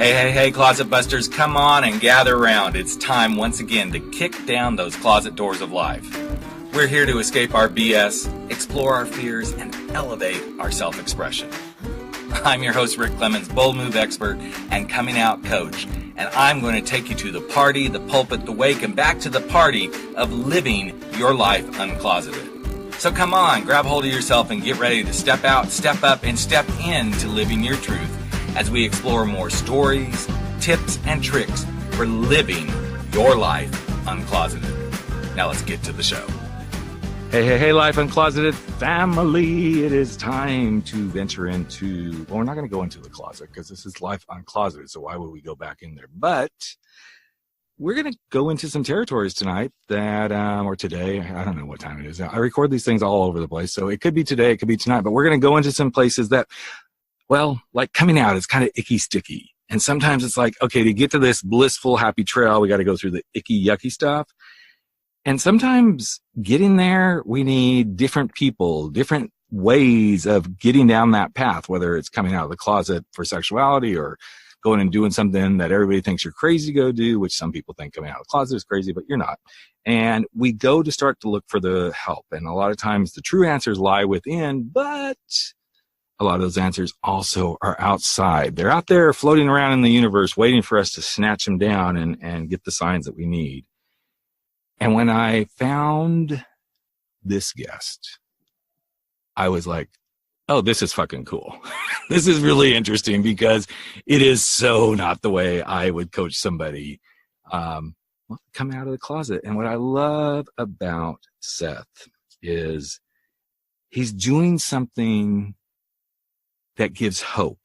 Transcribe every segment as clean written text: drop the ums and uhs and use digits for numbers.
Hey, Closet Busters, come on and gather around. It's time once again to kick down those closet doors of life. We're here to escape our BS, explore our fears, and elevate our self-expression. I'm your host, Rick Clemens, bold move expert and coming out coach, and I'm going to take you to the party, the pulpit, the wake, and back to the party of living your life uncloseted. So come on, grab hold of yourself and get ready to step out, step up, and step into living your truth as we explore more stories, tips, and tricks for living your life uncloseted. Now let's get to the show. Hey, Life Uncloseted family. It is time to venture into, well, we're not going to go into the closet because this is Life Uncloseted, so why would we go back in there? But we're going to go into some territories tonight that, or today, I don't know what time it is. I record these things all over the place, so it could be today, it could be tonight, but we're going to go into some places that, well, like coming out is kind of icky sticky. And sometimes it's like, okay, to get to this blissful, happy trail, we got to go through the icky, yucky stuff. And sometimes getting there, we need different people, different ways of getting down that path, whether it's coming out of the closet for sexuality or going and doing something that everybody thinks you're crazy to go do, which some people think coming out of the closet is crazy, but you're not. And we go to start to look for the help. And a lot of times the true answers lie within, but a lot of those answers also are outside. They're out there floating around in the universe, waiting for us to snatch them down and get the signs that we need. And when I found this guest, I was like, oh, this is fucking cool. This is really interesting because it is so not the way I would coach somebody coming out of the closet. And what I love about Seth is he's doing something that gives hope.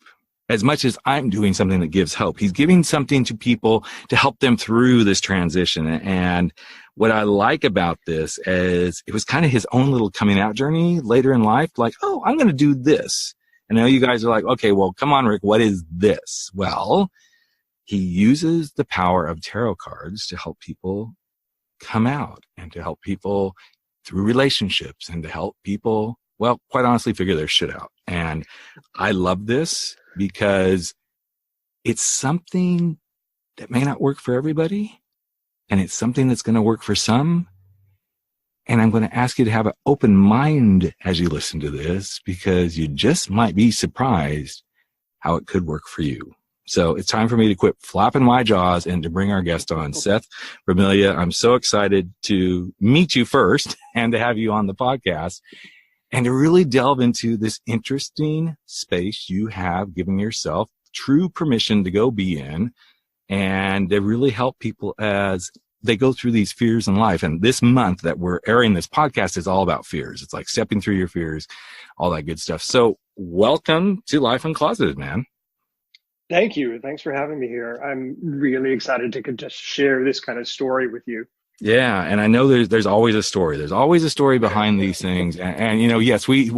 As much as I'm doing something that gives hope, he's giving something to people to help them through this transition. And what I like about this is it was kind of his own little coming out journey later in life. Like, oh, I'm going to do this. And now you guys are like, okay, well, come on, Rick, what is this? Well, he uses the power of tarot cards to help people come out and to help people through relationships and to help people, well, quite honestly, figure their shit out. And I love this because it's something that may not work for everybody, and it's something that's going to work for some. And I'm going to ask you to have an open mind as you listen to this, because you just might be surprised how it could work for you. So it's time for me to quit flapping my jaws and to bring our guest on, Seth Vermilya. I'm so excited to meet you first and to have you on the podcast, and to really delve into this interesting space you have given yourself true permission to go be in, and to really help people as they go through these fears in life. And this month that we're airing this podcast is all about fears. It's like stepping through your fears, all that good stuff. So welcome to Life Uncloseted, man. Thank you. Thanks for having me here. I'm really excited to just share this kind of story with you. Yeah, and I know there's always a story. There's always a story behind these things. And you know, yes, we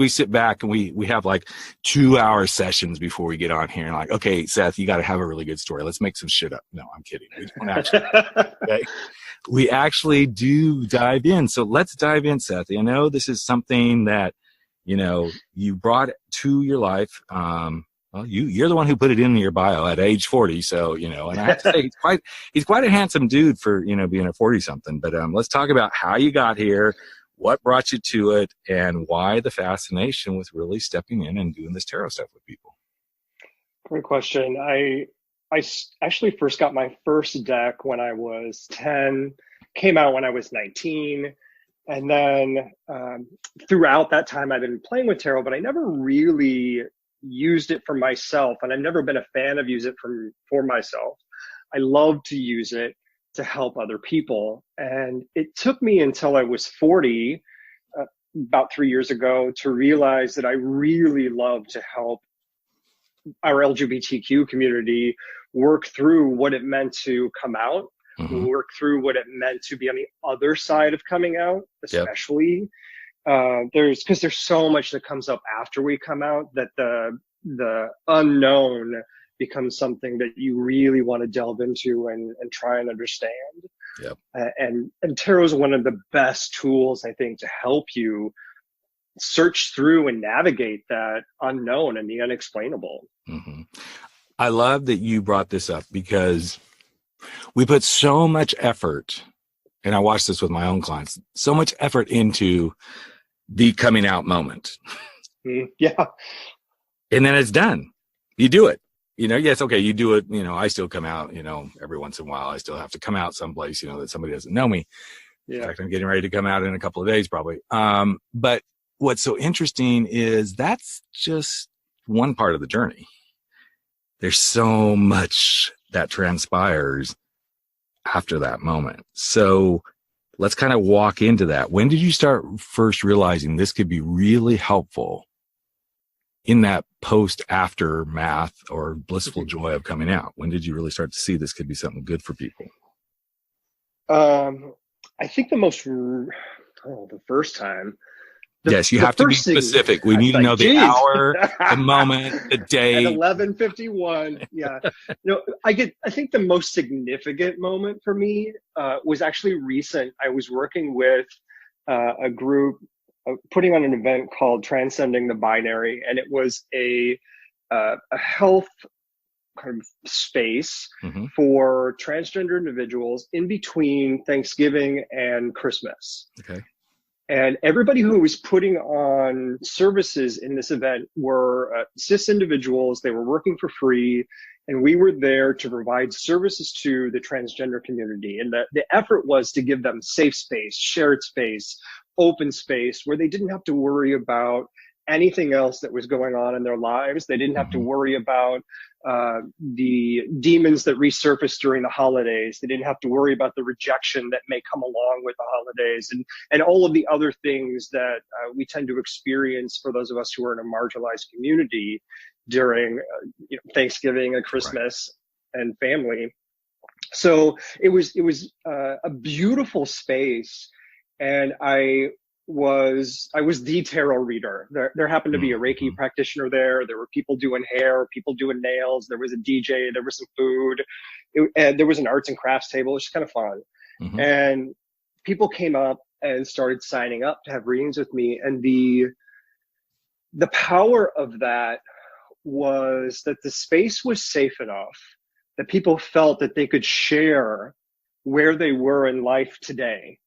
sit back and we have like 2-hour sessions before we get on here. And like, okay, Seth, you got to have a really good story. Let's make some shit up. No, I'm kidding. We don't actually. Okay? We actually do dive in. So let's dive in, Seth. I know this is something that, you know, you brought to your life. Well, you're the one who put it in your bio at age 40. So, you know, and I have to say he's quite a handsome dude for, you know, being a 40 something, but, let's talk about how you got here, what brought you to it, and why the fascination with really stepping in and doing this tarot stuff with people. Great question. I actually first got my first deck when I was 10, came out when I was 19. And then, throughout that time I've been playing with tarot, but I never really used it for myself, and I've never been a fan of use it for myself. I love to use it to help other people, and it took me until I was 40, about 3 years ago, to realize that I really love to help our LGBTQ community work through what it meant to come out, work through what it meant to be on the other side of coming out, especially. Yep. Because there's so much that comes up after we come out that the unknown becomes something that you really want to delve into and try and understand. Yep. And tarot is one of the best tools, I think, to help you search through and navigate that unknown and the unexplainable. Mm-hmm. I love that you brought this up because we put so much effort, and I watch this with my own clients, so much effort into the coming out moment. Yeah. And then it's done. You do it. Yes, okay, you do it. I still come out, every once in a while. I still have to come out someplace, that somebody doesn't know me. Yeah. In fact, I'm getting ready to come out in a couple of days probably. But what's so interesting is that's just one part of the journey. There's so much that transpires after that moment. So let's kind of walk into that. When did you start first realizing this could be really helpful in that post aftermath or blissful joy of coming out? When did you really start to see this could be something good for people? I think the first time. Yes, you have to be specific. We need to know the hour, the moment, the day. At 11:51. Yeah. I think the most significant moment for me was actually recent. I was working with a group putting on an event called Transcending the Binary, and it was a health kind of space for transgender individuals in between Thanksgiving and Christmas. Okay. And everybody who was putting on services in this event were cis individuals. They were working for free, and we were there to provide services to the transgender community. And the effort was to give them safe space, shared space, open space, where they didn't have to worry about anything else that was going on in their lives. They didn't have to worry about the demons that resurfaced during the holidays. They didn't have to worry about the rejection that may come along with the holidays and all of the other things that we tend to experience for those of us who are in a marginalized community during Thanksgiving and Christmas and family. So it was a beautiful space, and I was the tarot reader. There happened to be a Reiki practitioner there. There were people doing hair, people doing nails. There was a DJ. There was some food. And there was an arts and crafts table. It was just kind of fun. And people came up and started signing up to have readings with me. And the power of that was that the space was safe enough that people felt that they could share where they were in life today.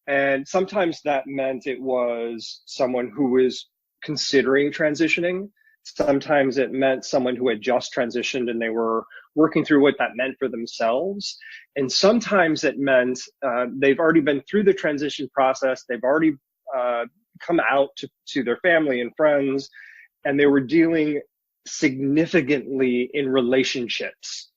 And sometimes that meant it was someone who was considering transitioning. Sometimes it meant someone who had just transitioned and they were working through what that meant for themselves. And sometimes it meant they've already been through the transition process. They've already come out to their family and friends, and they were dealing significantly in relationships.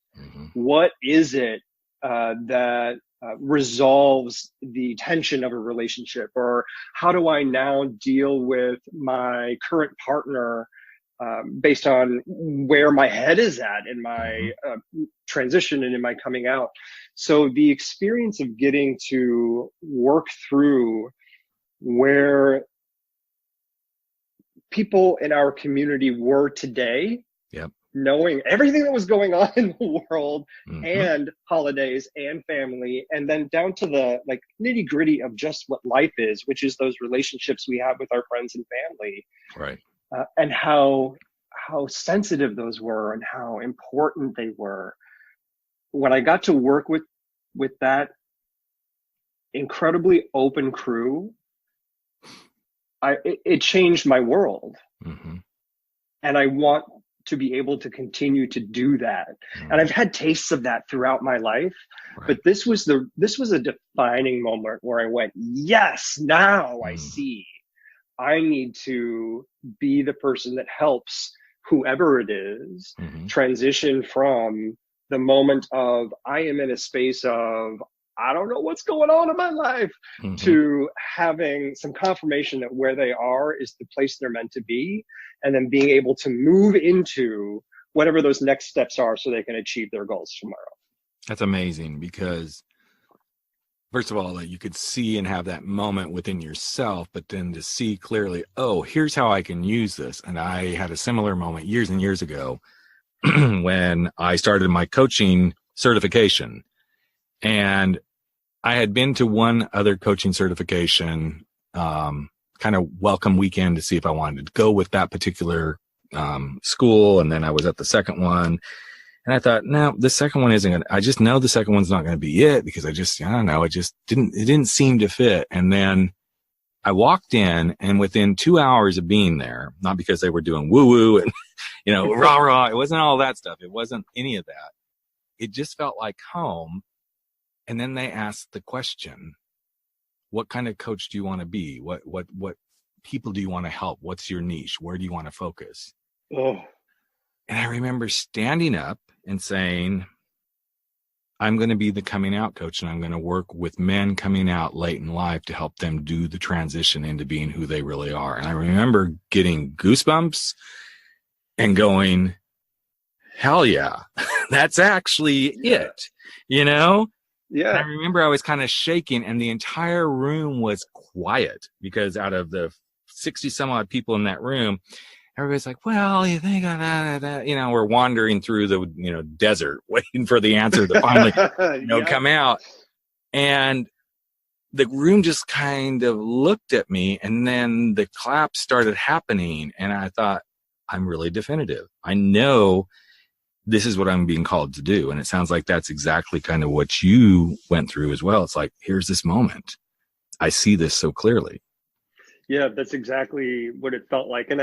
What is it that resolves the tension of a relationship? Or how do I now deal with my current partner based on where my head is at in my transition and in my coming out? So the experience of getting to work through where people in our community were today, knowing everything that was going on in the world and holidays and family, and then down to the nitty gritty of just what life is, which is those relationships we have with our friends and family, and how sensitive those were and how important they were. When I got to work with that incredibly open crew, it changed my world. And I want to be able to continue to do that. And I've had tastes of that throughout my life, but this was a defining moment where I went, yes, now I see I need to be the person that helps whoever it is transition from the moment of I am in a space of I don't know what's going on in my life to having some confirmation that where they are is the place they're meant to be, and then being able to move into whatever those next steps are so they can achieve their goals tomorrow. That's amazing, because first of all, you could see and have that moment within yourself, but then to see clearly, oh, here's how I can use this. And I had a similar moment years and years ago when I started my coaching certification. And I had been to one other coaching certification, kind of welcome weekend to see if I wanted to go with that particular school, and then I was at the second one. And I thought, no, the second one isn't going to, I just know the second one's not going to be it because I don't know, it didn't seem to fit. And then I walked in, and within 2 hours of being there, not because they were doing woo woo and, rah rah, it wasn't all that stuff. It wasn't any of that. It just felt like home. And then they asked the question, what kind of coach do you want to be? What people do you want to help? What's your niche? Where do you want to focus? Oh. And I remember standing up and saying, I'm going to be the coming out coach, and I'm going to work with men coming out late in life to help them do the transition into being who they really are. And I remember getting goosebumps and going, hell yeah, that's actually it, Yeah. And I remember I was kind of shaking, and the entire room was quiet because out of the 60 some odd people in that room, everybody's like, well, you think that, we're wandering through the, desert waiting for the answer to finally, come out. And the room just kind of looked at me, and then the clap started happening. And I thought, I'm really definitive. I know this is what I'm being called to do. And it sounds like that's exactly kind of what you went through as well. It's like, here's this moment. I see this so clearly. Yeah, that's exactly what it felt like. And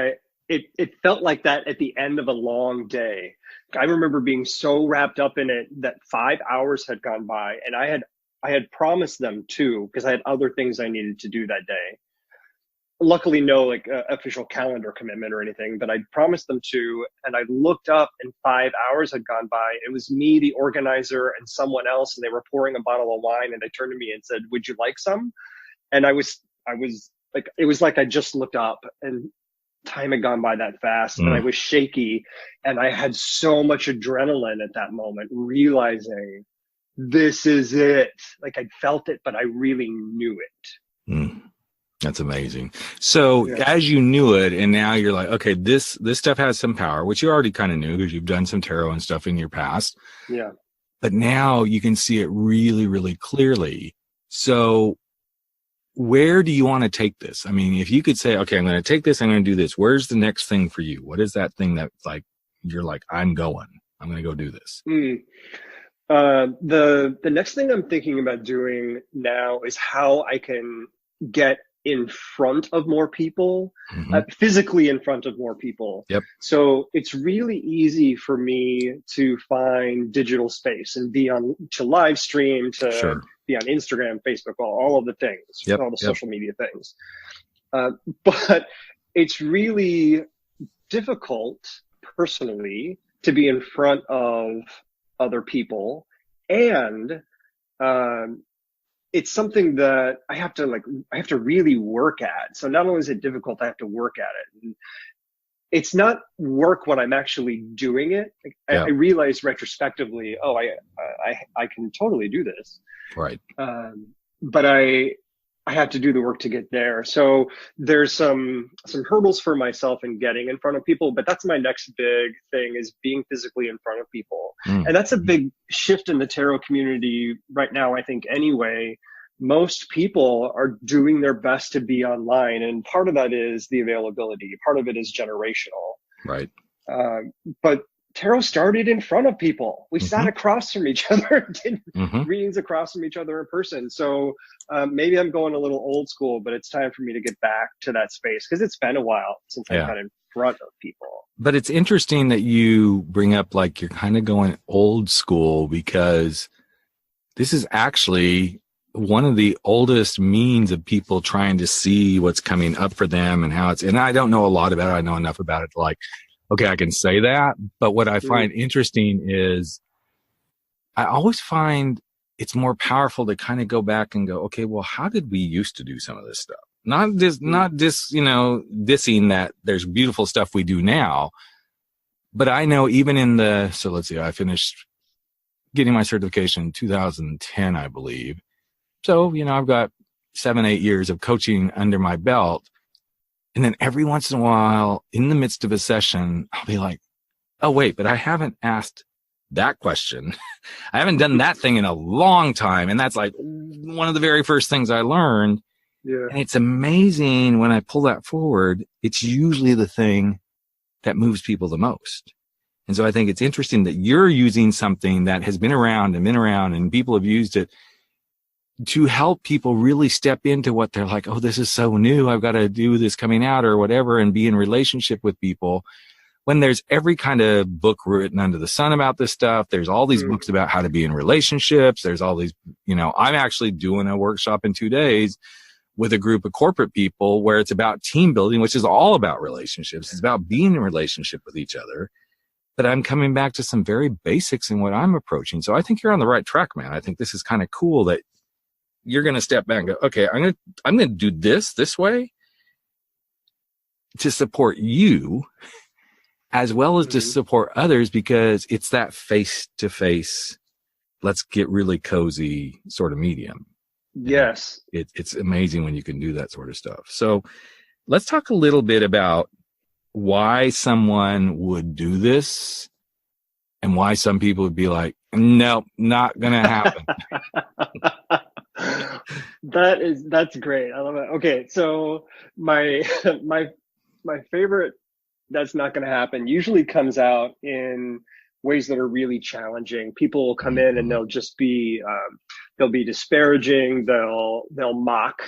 it felt like that at the end of a long day. I remember being so wrapped up in it that 5 hours had gone by, and I had promised them too, because I had other things I needed to do that day. Luckily, no official calendar commitment or anything, but I promised them to, and I looked up and 5 hours had gone by. It was me, the organizer, and someone else, and they were pouring a bottle of wine, and they turned to me and said, would you like some? And I was like, it was like I just looked up, and time had gone by that fast, and I was shaky, and I had so much adrenaline at that moment, realizing this is it. Like, I'd felt it, but I really knew it. That's amazing. So as you knew it, and now you're like, okay, this stuff has some power, which you already kind of knew because you've done some tarot and stuff in your past. Yeah. But now you can see it really, really clearly. So where do you want to take this? I mean, if you could say, okay, I'm going to take this, I'm going to do this. Where's the next thing for you? What is that thing that you're like, I'm going to go do this? The next thing I'm thinking about doing now is how I can get in front of more people, physically in front of more people. Yep. So it's really easy for me to find digital space and to live stream, to be on Instagram, Facebook, all of the things, all the social media things. But it's really difficult personally to be in front of other people, and it's something that I have to really work at. So not only is it difficult, I have to work at it. And it's not work when I'm actually doing it. I realize retrospectively, I can totally do this. Right. But I have to do the work to get there. So there's some hurdles for myself in getting in front of people, but that's my next big thing, is being physically in front of people. And that's a big shift in the tarot community right now, I think, anyway. Most people are doing their best to be online, and part of that is the availability. Part of it is generational. Right. But tarot started in front of people. We sat across from each other, did readings across from each other in person. So maybe I'm going a little old school, but it's time for me to get back to that space, because it's been a while since I've been in front of people. But it's interesting that you bring up you're kind of going old school, because this is actually one of the oldest means of people trying to see what's coming up for them and how and I don't know a lot about it. I know enough about it okay, I can say that. But what I find interesting is I always find it's more powerful to kind of go back and go, okay, well, how did we used to do some of this stuff? Not dissing that there's beautiful stuff we do now. But I know even so let's see, I finished getting my certification in 2010, I believe. So, I've got 7-8 years of coaching under my belt. And then every once in a while, in the midst of a session, I'll be like, oh, wait, but I haven't asked that question. I haven't done that thing in a long time. And that's one of the very first things I learned. Yeah. And it's amazing when I pull that forward, it's usually the thing that moves people the most. And so I think it's interesting that you're using something that has been around and people have used it to help people really step into what they're like, oh, this is so new. I've got to do this coming out or whatever, and be in relationship with people. When there's every kind of book written under the sun about this stuff, there's all these books about how to be in relationships. There's all these, I'm actually doing a workshop in 2 days with a group of corporate people where it's about team building, which is all about relationships. It's about being in relationship with each other. But I'm coming back to some very basics in what I'm approaching. So I think you're on the right track, man. I think this is kind of cool that you're going to step back and go, okay, I'm going to do this way to support you as well as to support others, because it's that face-to-face, let's get really cozy sort of medium. Yes. It's amazing when you can do that sort of stuff. So let's talk a little bit about why someone would do this and why some people would be like, no, not going to happen. That's great. I love it. Okay. So my favorite that's not going to happen usually comes out in ways that are really challenging. People will come in and they'll just be, they'll be disparaging. They'll mock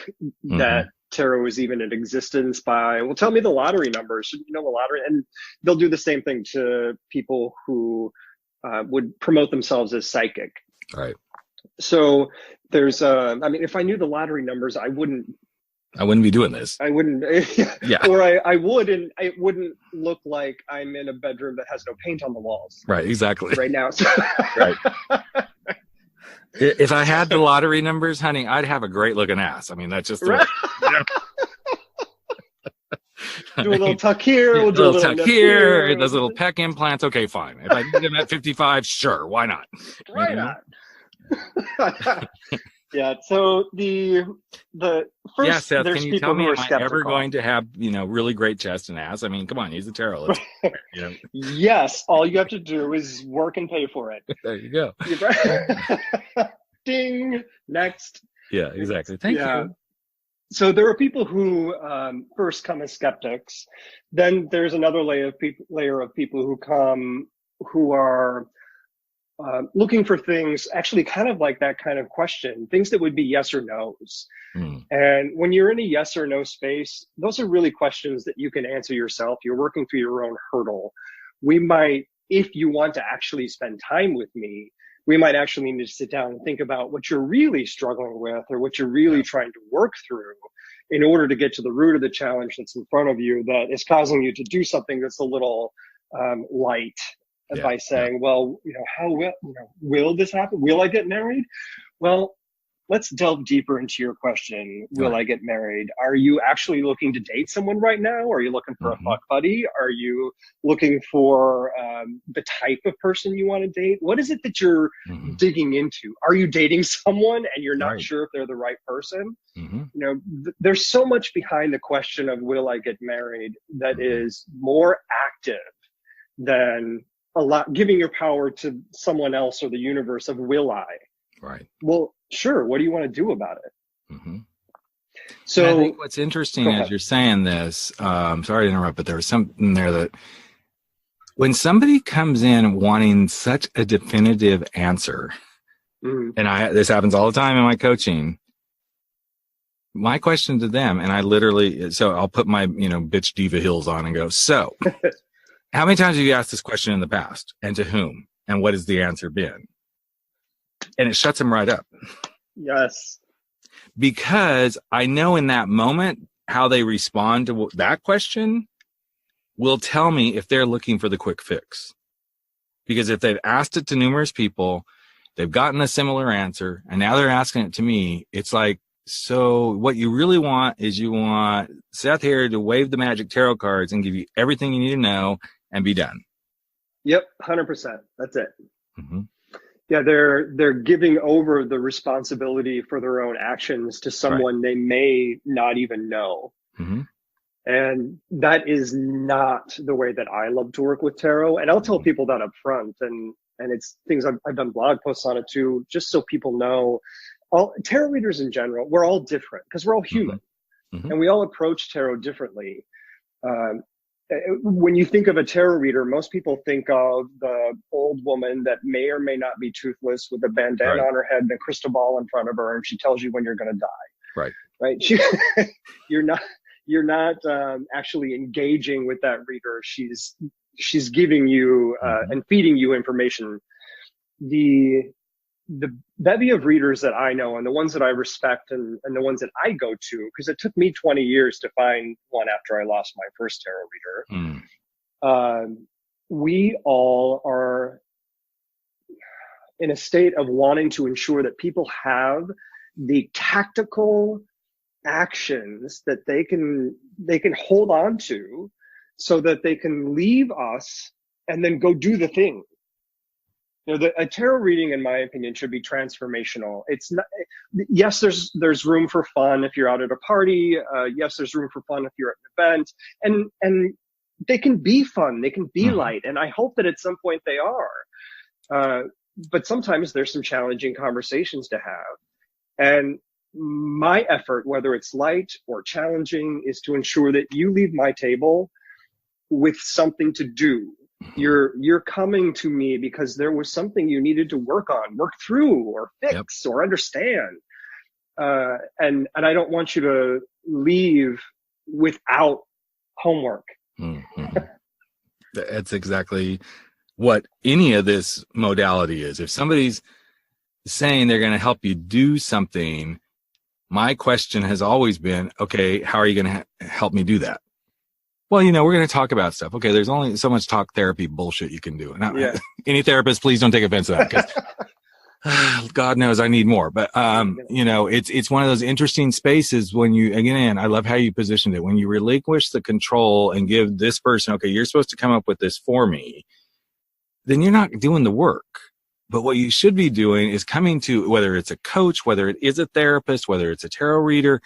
that tarot is even in existence by, well, tell me the lottery numbers, the lottery. And they'll do the same thing to people who would promote themselves as psychic. Right. So there's, if I knew the lottery numbers, I wouldn't be doing this. I wouldn't, yeah. Or I would, and it wouldn't look like I'm in a bedroom that has no paint on the walls. Right, exactly. Right now. Right. If I had the lottery numbers, honey, I'd have a great looking ass. I mean, that's just right. Do a little tuck here. We'll do a little tuck here. Those little pec implants. Okay, fine. If I need them at 55, sure, why not? Why not? Yeah. So the first, Seth, there's can you people tell me, who are am I skeptical. Ever going to have really great chest and ass? I mean, come on, use the tarot. Let's, Yes. All you have to do is work and pay for it. There you go. Ding. Next. Yeah. Exactly. Thank you. So there are people who first come as skeptics. Then there's another layer of people who come who are looking for things actually kind of like that kind of question, things that would be yes or no's. And when you're in a yes or no space, those are really questions that you can answer yourself. You're working through your own hurdle. We might, if you want to actually spend time with me, we might actually need to sit down and think about what you're really struggling with or what you're really trying to work through in order to get to the root of the challenge that's in front of you that is causing you to do something that's a little light. By saying, well, how will this happen? Will I get married? Well, let's delve deeper into your question. Will I get married? Are you actually looking to date someone right now? Are you looking for a fuck buddy? Are you looking for the type of person you want to date? What is it that you're digging into? Are you dating someone and you're not sure if they're the right person? There's so much behind the question of will I get married that is more active than giving your power to someone else or the universe of will I? Right. Well, sure. What do you want to do about it? So and I think what's interesting as you're saying this, sorry to interrupt, but there was something there that when somebody comes in wanting such a definitive answer, and this happens all the time in my coaching, my question to them, and I literally, so I'll put my, bitch diva heels on and go, so how many times have you asked this question in the past, and to whom, and what has the answer been? And it shuts them right up. Yes. Because I know in that moment, how they respond to that question will tell me if they're looking for the quick fix. Because if they've asked it to numerous people, they've gotten a similar answer, and now they're asking it to me, it's like, so what you really want is you want Seth here to wave the magic tarot cards and give you everything you need to know and be done. Yep, 100%. That's it. Yeah, they're giving over the responsibility for their own actions to someone they may not even know. And that is not the way that I love to work with tarot. And I'll tell people that up front. And it's things I've done blog posts on it too, just so people know. All tarot readers in general, we're all different because we're all human. And we all approach tarot differently. when you think of a tarot reader, most people think of the old woman that may or may not be toothless with a bandana on her head and a crystal ball in front of her, and she tells you when you're going to die. Right. You're not actually engaging with that reader. She's giving you and feeding you information. The bevy of readers that I know and the ones that I respect and the ones that I go to, because it took me 20 years to find one after I lost my first tarot reader. We all are in a state of wanting to ensure that people have the tactical actions that they can hold on to so that they can leave us and then go do the thing. A tarot reading, in my opinion, should be transformational. It's not. Yes, there's room for fun if you're out at a party. Yes, there's room for fun if you're at an event, and they can be fun. They can be light, and I hope that at some point they are. But sometimes there's some challenging conversations to have, and my effort, whether it's light or challenging, is to ensure that you leave my table with something to do. You're coming to me because there was something you needed to work through, or fix, or understand. And I don't want you to leave without homework. That's exactly what any of this modality is. If somebody's saying they're going to help you do something, my question has always been, okay, how are you going to help me do that? Well, we're going to talk about stuff. Okay, there's only so much talk therapy bullshit you can do. And any therapist, please don't take offense to that, because God knows I need more. But, it's one of those interesting spaces when you, again, I love how you positioned it. When you relinquish the control and give this person, okay, you're supposed to come up with this for me, then you're not doing the work. But what you should be doing is coming to, whether it's a coach, whether it is a therapist, whether it's a tarot reader,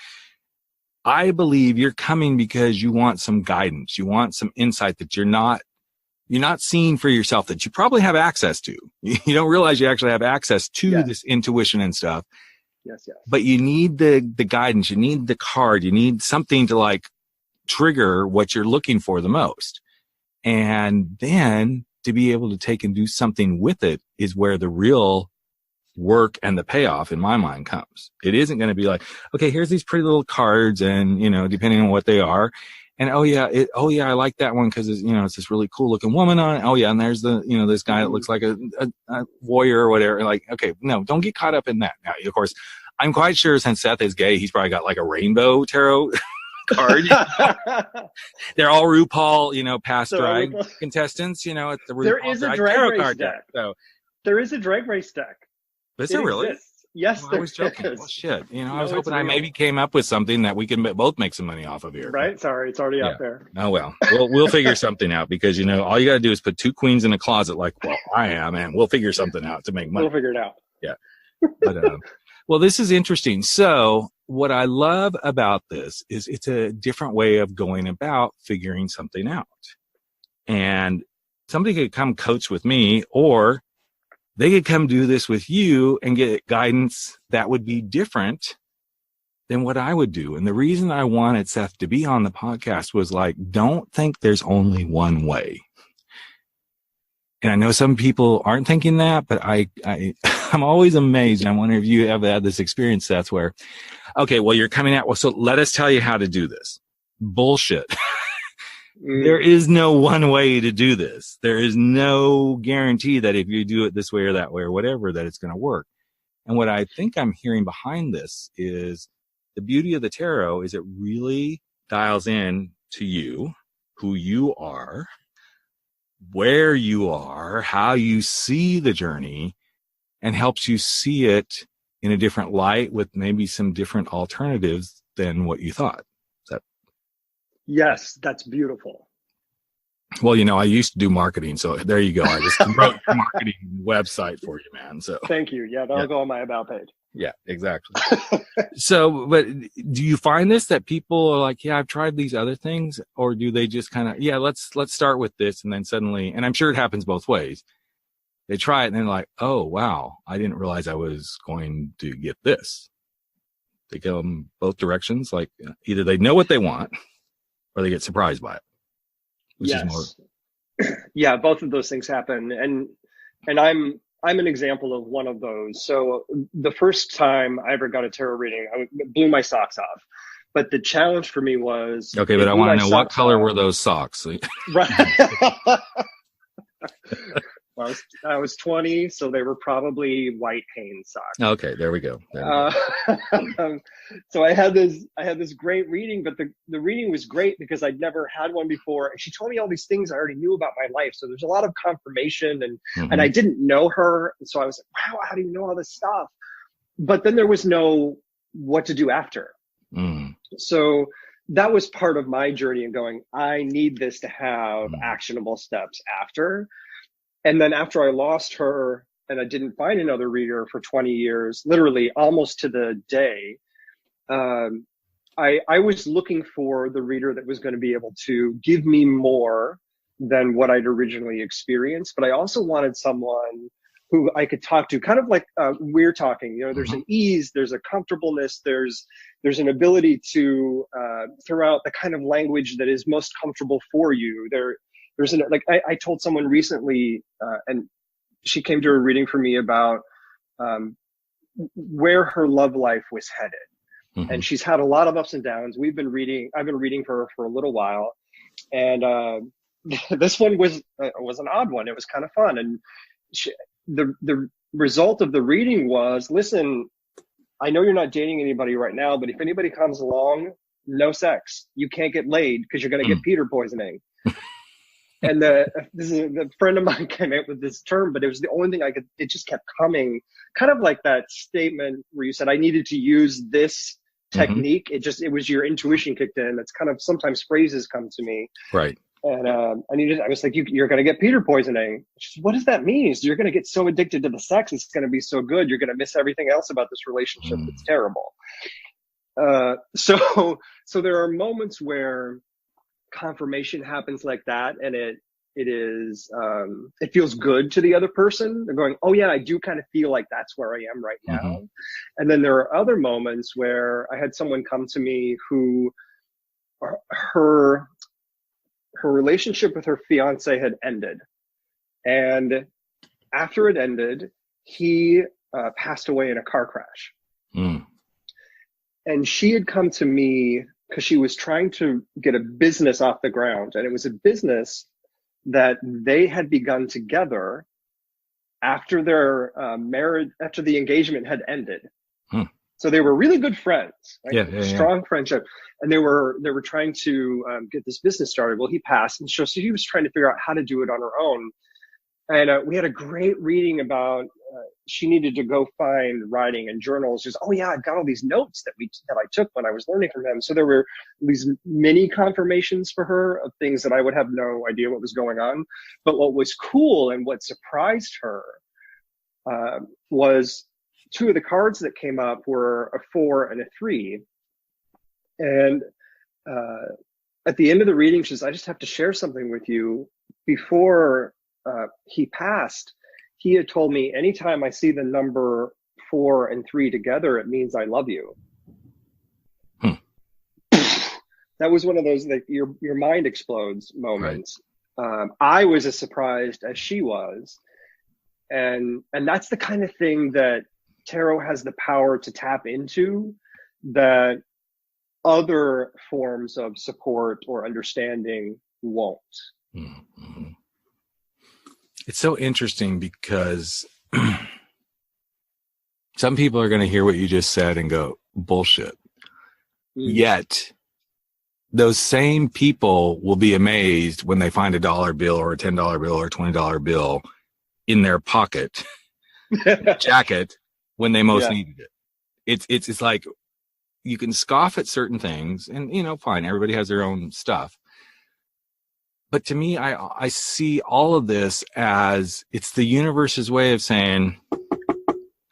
I believe you're coming because you want some guidance. You want some insight that you're not seeing for yourself, that you probably have access to. You don't realize you actually have access to this intuition and stuff. Yes. But you need the guidance. You need the card. You need something to like trigger what you're looking for the most. And then to be able to take and do something with it is where the real work and the payoff in my mind comes. It isn't going to be like, okay, here's these pretty little cards, and depending on what they are, and I like that one because it's this really cool looking woman on it. Oh yeah, and there's the this guy that looks like a warrior or whatever. Like, okay, no, don't get caught up in that. Now, of course, I'm quite sure since Seth is gay, he's probably got like a rainbow tarot card. They're all RuPaul, past drag contestants. At the RuPaul there is a drag tarot race card deck. So there is a drag race deck. Is there really? Exists. Yes, I was joking. is. Well, shit. I was hoping I maybe came up with something that we can both make some money off of here. Right? Sorry, it's already out there. Oh, well. We'll figure something out because, all you got to do is put two queens in a closet like, well, I am, and we'll figure something out to make money. We'll figure it out. Yeah. But, well, this is interesting. So what I love about this is it's a different way of going about figuring something out. And somebody could come coach with me, or they could come do this with you and get guidance that would be different than what I would do. And the reason I wanted Seth to be on the podcast was like, don't think there's only one way. And I know some people aren't thinking that, but I'm always amazed. And I wonder if you have had this experience, Seth, where, okay, well, you're coming out. Well, so let us tell you how to do this. Bullshit. There is no one way to do this. There is no guarantee that if you do it this way or that way or whatever, that it's going to work. And what I think I'm hearing behind this is the beauty of the tarot is it really dials in to you, who you are, where you are, how you see the journey, and helps you see it in a different light with maybe some different alternatives than what you thought. Yes, that's beautiful. Well, I used to do marketing, so there you go. I just wrote a marketing website for you, man. So thank you. Yeah, that'll go on my about page. Yeah, exactly. So, but do you find this that people are like, yeah, I've tried these other things, or do they just kind of, yeah, let's start with this, and then suddenly, and I'm sure it happens both ways. They try it and they're like, oh wow, I didn't realize I was going to get this. They go both directions. Like either they know what they want, or they get surprised by it. which is more. Yeah, both of those things happen. And I'm an example of one of those. So the first time I ever got a tarot reading, I blew my socks off. But the challenge for me was, Okay, but I want to know what color were those socks? Right. Well, I was 20, so they were probably white Hanes socks. Okay, there we go. So I had this great reading, but the reading was great because I'd never had one before, and she told me all these things I already knew about my life. So there's a lot of confirmation, and I didn't know her, and so I was like, wow, how do you know all this stuff? But then there was no what to do after. So that was part of my journey in going, I need this to have actionable steps after. And then after I lost her and I didn't find another reader for 20 years, literally almost to the day, I was looking for the reader that was going to be able to give me more than what I'd originally experienced. But I also wanted someone who I could talk to, kind of like we're talking. You know, there's an ease, there's a comfortableness, there's an ability to throw out the kind of language that is most comfortable for you. I told someone recently, and she came to a reading for me about where her love life was headed. And she's had a lot of ups and downs. I've been reading for her for a little while. And this one was an odd one. It was kind of fun. And the result of the reading was, listen, I know you're not dating anybody right now, but if anybody comes along, no sex. You can't get laid because you're going to get Peter poisoning. And the friend of mine came up with this term, but it was the only thing it just kept coming, kind of like that statement where you said, I needed to use this technique. It was your intuition kicked in. That's kind of, sometimes phrases come to me. Right. And I was like, you're going to get Peter poisoning. She said, what does that mean? You're going to get so addicted to the sex. It's going to be so good. You're going to miss everything else about this relationship. That's terrible. So there are moments where confirmation happens like that, and it feels good to the other person. They're going, oh yeah, I do kind of feel like that's where I am right now. And then there are other moments where I had someone come to me who her relationship with her fiance had ended, and after it ended, he passed away in a car crash. And she had come to me because she was trying to get a business off the ground. And it was a business that they had begun together after their marriage, after the engagement had ended. So they were really good friends, right? Strong friendship. And they were trying to get this business started. Well, he passed. And so she was trying to figure out how to do it on her own. And we had a great reading about she needed to go find writing and journals. She was, oh yeah, I've got all these notes that I took when I was learning from him. So there were these mini confirmations for her of things that I would have no idea what was going on. But what was cool and what surprised her was two of the cards that came up were a 4 and a 3. And at the end of the reading, she says, I just have to share something with you. Before he passed, he had told me, anytime I see the number 4 and 3 together, it means I love you. That was one of those, like, your mind explodes moments. Right. I was as surprised as she was. And that's the kind of thing that tarot has the power to tap into that other forms of support or understanding won't. It's so interesting because some people are going to hear what you just said and go, bullshit. Yet those same people will be amazed when they find a $1 bill or a $10 bill or a $20 bill in their pocket jacket when they most needed it. It's like, you can scoff at certain things and, fine, everybody has their own stuff. But to me, I see all of this as it's the universe's way of saying,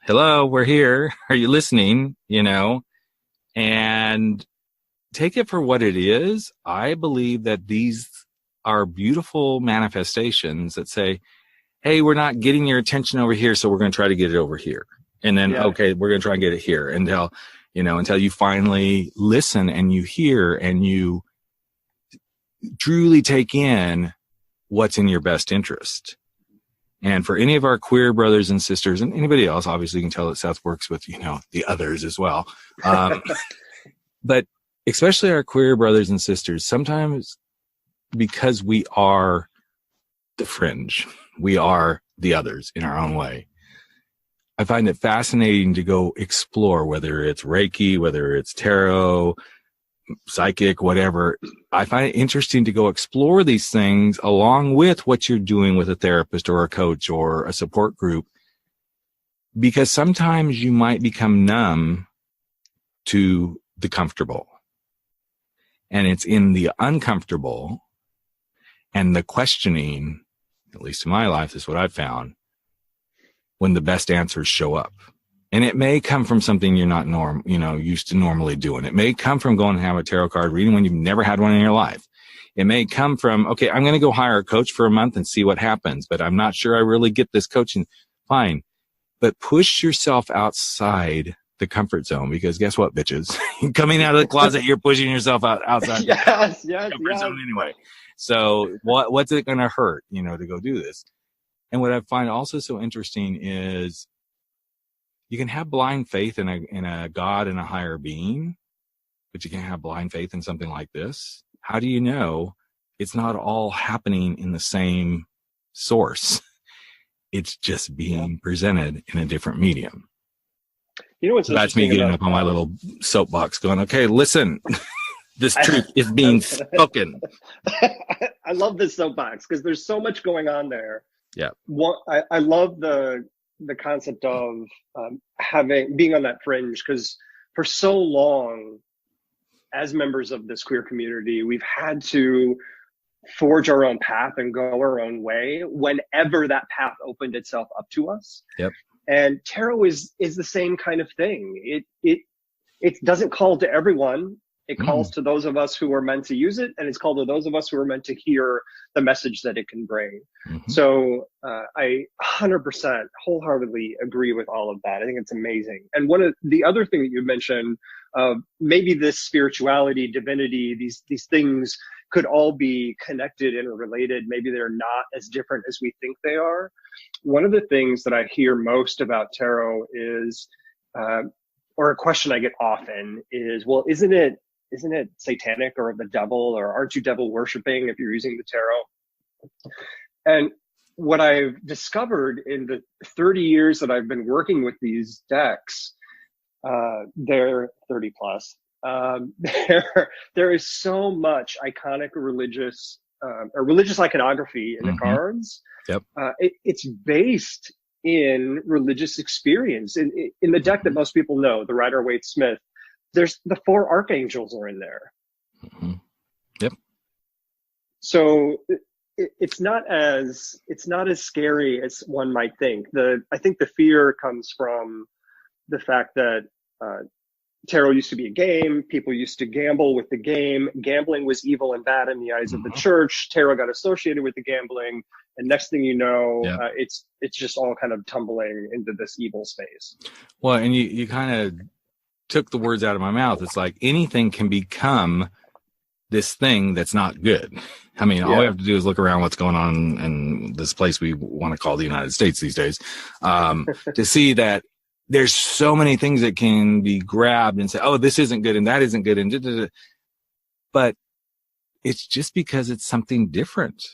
hello, we're here. Are you listening? And take it for what it is. I believe that these are beautiful manifestations that say, hey, we're not getting your attention over here, so we're going to try to get it over here. And then, okay, we're going to try and get it here until you finally listen and you hear and you truly take in what's in your best interest. And for any of our queer brothers and sisters, and anybody else, obviously you can tell that Seth works with, the others as well. But especially our queer brothers and sisters, sometimes because we are the fringe, we are the others in our own way. I find it fascinating to go explore, whether it's Reiki, whether it's tarot, psychic, whatever. I find it interesting to go explore these things along with what you're doing with a therapist or a coach or a support group, because sometimes you might become numb to the comfortable. And it's in the uncomfortable and the questioning, at least in my life, is what I've found, when the best answers show up. And it may come from something you're not used to normally doing. It may come from going and have a tarot card reading when you've never had one in your life. It may come from, okay, I'm going to go hire a coach for a month and see what happens, but I'm not sure I really get this coaching. Fine. But push yourself outside the comfort zone, because guess what, bitches? Coming out of the closet, you're pushing yourself outside the comfort zone anyway. So what's it going to hurt, to go do this? And what I find also so interesting is you can have blind faith in a God and a higher being, but you can't have blind faith in something like this. How do you know it's not all happening in the same source? It's just being presented in a different medium. What's so that's me getting up on my little soapbox going, okay, listen, this truth is being spoken. I love this soapbox because there's so much going on there. Yeah. I love the concept of being on that fringe, because for so long, as members of this queer community, we've had to forge our own path and go our own way whenever that path opened itself up to us. Yep. And tarot is the same kind of thing. It doesn't call to everyone. It calls to those of us who are meant to use it, and it's called to those of us who are meant to hear the message that it can bring. Mm-hmm. So I 100% wholeheartedly agree with all of that. I think it's amazing. And one of the other thing that you mentioned, maybe this spirituality, divinity, these things could all be connected and related. Maybe they're not as different as we think they are. One of the things that I hear most about tarot is, or a question I get often is, well, isn't it satanic or of the devil, or aren't you devil worshiping if you're using the tarot? And what I've discovered in the 30 years that I've been working with these decks, they're 30 plus, there is so much iconic religious iconography in the cards. Yep. It's based in religious experience. In the deck that most people know, the Rider-Waite-Smith, there's the 4 archangels are in there. Mm-hmm. Yep. So it's not as scary as one might think. I think the fear comes from the fact that tarot used to be a game. People used to gamble with the game. Gambling was evil and bad in the eyes of the church. Tarot got associated with the gambling, and next thing you know, it's just all kind of tumbling into this evil space. Well, and you kind of took the words out of my mouth. It's like anything can become this thing that's not good. I mean, all we have to do is look around what's going on in this place we want to call the United States these days, to see that there's so many things that can be grabbed and say, oh, this isn't good and that isn't good. And but it's just because it's something different.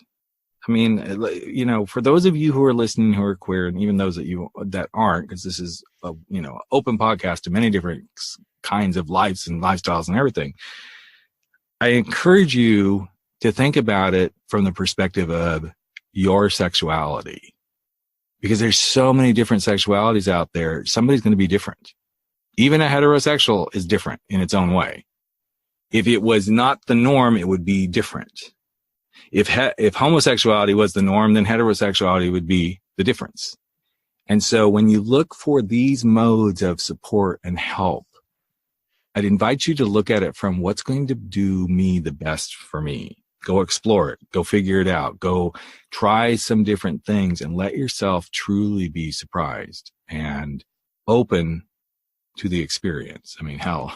I mean, for those of you who are listening who are queer, and even those that aren't, because this is a, open podcast to many different kinds of lives and lifestyles and everything, I encourage you to think about it from the perspective of your sexuality, because there's so many different sexualities out there. Somebody's going to be different. Even a heterosexual is different in its own way. If it was not the norm, it would be different. If homosexuality was the norm, then heterosexuality would be the difference. And so when you look for these modes of support and help, I'd invite you to look at it from what's going to do me the best for me. Go explore it. Go figure it out. Go try some different things and let yourself truly be surprised and open to the experience. I mean, hell,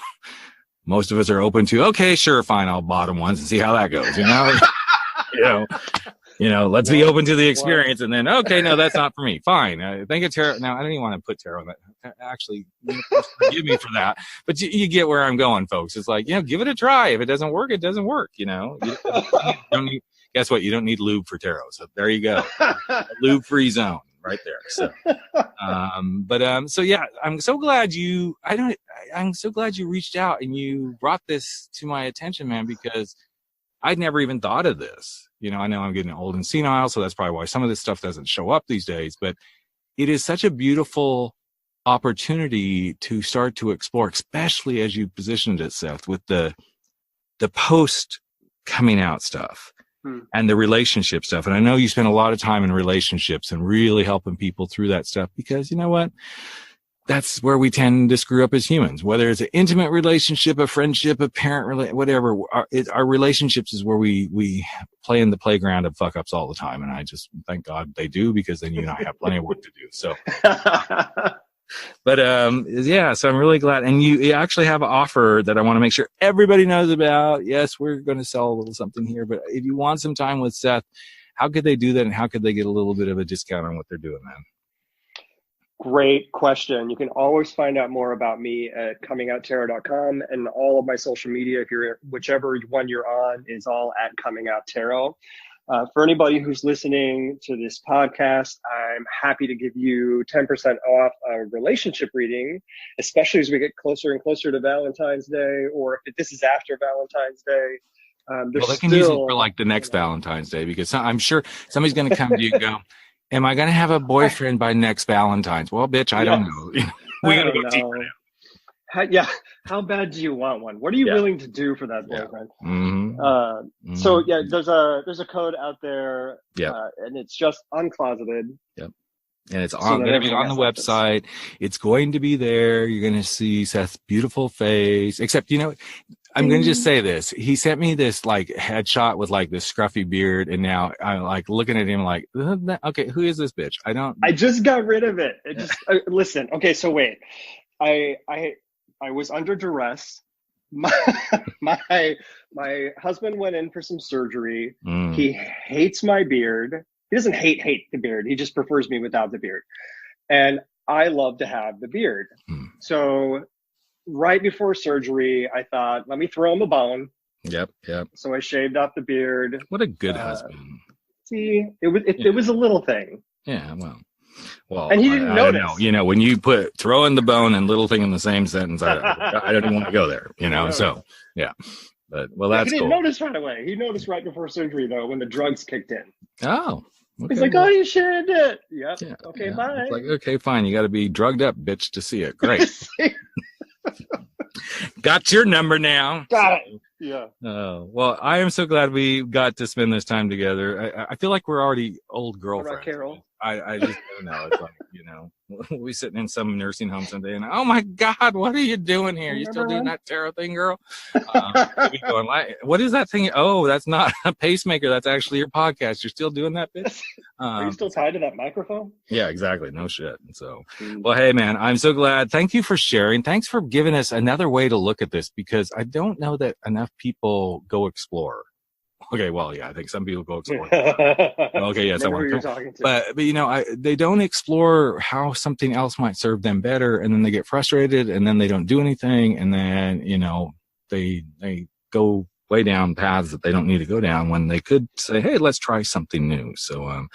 Most of us are open to, okay, sure, fine, I'll bottom once and see how that goes, you know? Let's be open to the experience, and then, okay, no, that's not for me. Fine. I think it's tarot. Now, I don't even want to put tarot on that. Actually, forgive me for that. But you get where I'm going, folks. It's like, give it a try. If it doesn't work, it doesn't work, You don't need, guess what? You don't need lube for tarot. So there you go. Lube-free zone right there. So, so yeah, I'm so glad I'm so glad you reached out and you brought this to my attention, man, because I'd never even thought of this. I know I'm getting old and senile, so that's probably why some of this stuff doesn't show up these days, but it is such a beautiful opportunity to start to explore, especially as you positioned it, Seth, with the post coming out stuff and the relationship stuff. And I know you spend a lot of time in relationships and really helping people through that stuff, because you know what? That's where we tend to screw up as humans, whether it's an intimate relationship, a friendship, a parent, whatever. Our relationships is where we play in the playground of fuck ups all the time. And I just thank God they do, because then you and I have plenty of work to do. So, so I'm really glad. And you actually have an offer that I want to make sure everybody knows about. Yes, we're going to sell a little something here, but if you want some time with Seth, how could they do that? And how could they get a little bit of a discount on what they're doing, man? Great question. You can always find out more about me at comingoutttarot.com, and all of my social media, if you're whichever one you're on, is all at Coming Out Tarot. For anybody who's listening to this podcast, I'm happy to give you 10% off a relationship reading, especially as we get closer and closer to Valentine's Day, or if this is after Valentine's Day. They can use it for like the next Valentine's Day, because I'm sure somebody's going to come to you and go, am I going to have a boyfriend by next Valentine's? Well, bitch, I don't know. We got to go deeper now. How bad do you want one? What are you willing to do for that boyfriend? Mm-hmm. So there's a code out there, and it's just Uncloseted. Yep. And it's going to be on the website. It's going to be there. You're going to see Seth's beautiful face. Except, I'm going to just say this. He sent me this like headshot with like this scruffy beard, and now I'm like looking at him like, okay, who is this bitch? I just got rid of it. Listen. Okay, so wait. I was under duress. My husband went in for some surgery. He hates my beard. He doesn't hate the beard. He just prefers me without the beard. And I love to have the beard. So right before surgery, I thought, let me throw him a bone. Yep. So I shaved off the beard. What a good husband. See, it was a little thing. Yeah, well, and he didn't notice. Know, when you put throwing the bone and little thing in the same sentence, I don't even want to go there. So yeah. But that's he cool. didn't notice right away. He noticed right before surgery, though, when the drugs kicked in. Oh. Okay. He's like, oh, you shaved it. Yep. Yeah. Okay, bye. It's like, okay, fine. You got to be drugged up, bitch, to see it. Great. Got your number now. Got it. Yeah. Well, I am so glad we got to spend this time together. I feel like we're already old girlfriends. Carol? I just don't know. It's like, we'll be sitting in some nursing home someday and, oh my God, what are you doing here? You still doing that tarot thing, girl? We'll be going, what is that thing? Oh, that's not a pacemaker. That's actually your podcast. You're still doing that, bitch? Are you still tied to that microphone? Yeah, exactly. No shit. So, well, hey, man, I'm so glad. Thank you for sharing. Thanks for giving us another way to look at this, because I don't know that enough people go explore. Okay, well, yeah, I think some people go explore. Okay, yeah, someone. But they don't explore how something else might serve them better, and then they get frustrated, and then they don't do anything, and then they go way down paths that they don't need to go down when they could say, hey, let's try something new. So,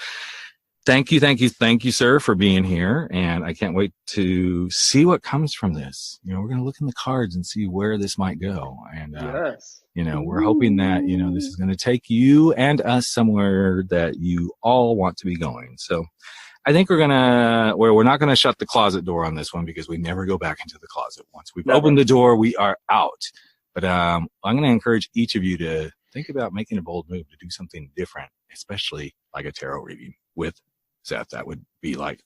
thank you, sir, for being here, and I can't wait to see what comes from this. We're going to look in the cards and see where this might go, and yes. We're hoping that, this is going to take you and us somewhere that you all want to be going. So I think we're not going to shut the closet door on this one, because we never go back into the closet. Once we've opened the door, we are out. But I'm going to encourage each of you to think about making a bold move to do something different, especially like a tarot reading with Seth. That would be like,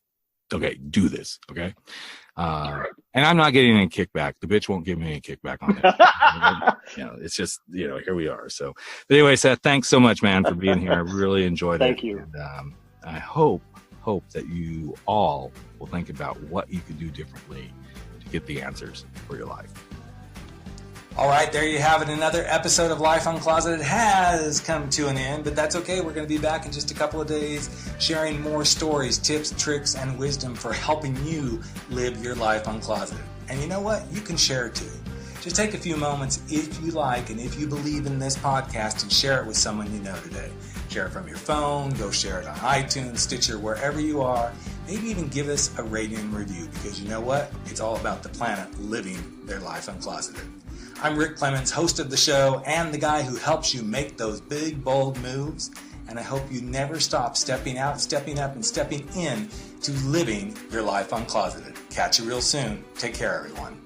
okay, do this. Okay. And I'm not getting any kickback. The bitch won't give me any kickback on that. It's just, here we are. So, but anyway, Seth, thanks so much, man, for being here. I really enjoyed it. Thank you. And I hope that you all will think about what you could do differently to get the answers for your life. All right, there you have it. Another episode of Life Uncloseted has come to an end, but that's okay. We're going to be back in just a couple of days sharing more stories, tips, tricks, and wisdom for helping you live your life uncloseted. And you know what? You can share too. Just take a few moments if you like and if you believe in this podcast and share it with someone you know today. Share it from your phone, go share it on iTunes, Stitcher, wherever you are. Maybe even give us a rating and review because you know what? It's all about the planet living their life uncloseted. I'm Rick Clemens, host of the show and the guy who helps you make those big, bold moves. And I hope you never stop stepping out, stepping up, and stepping in to living your life uncloseted. Catch you real soon. Take care, everyone.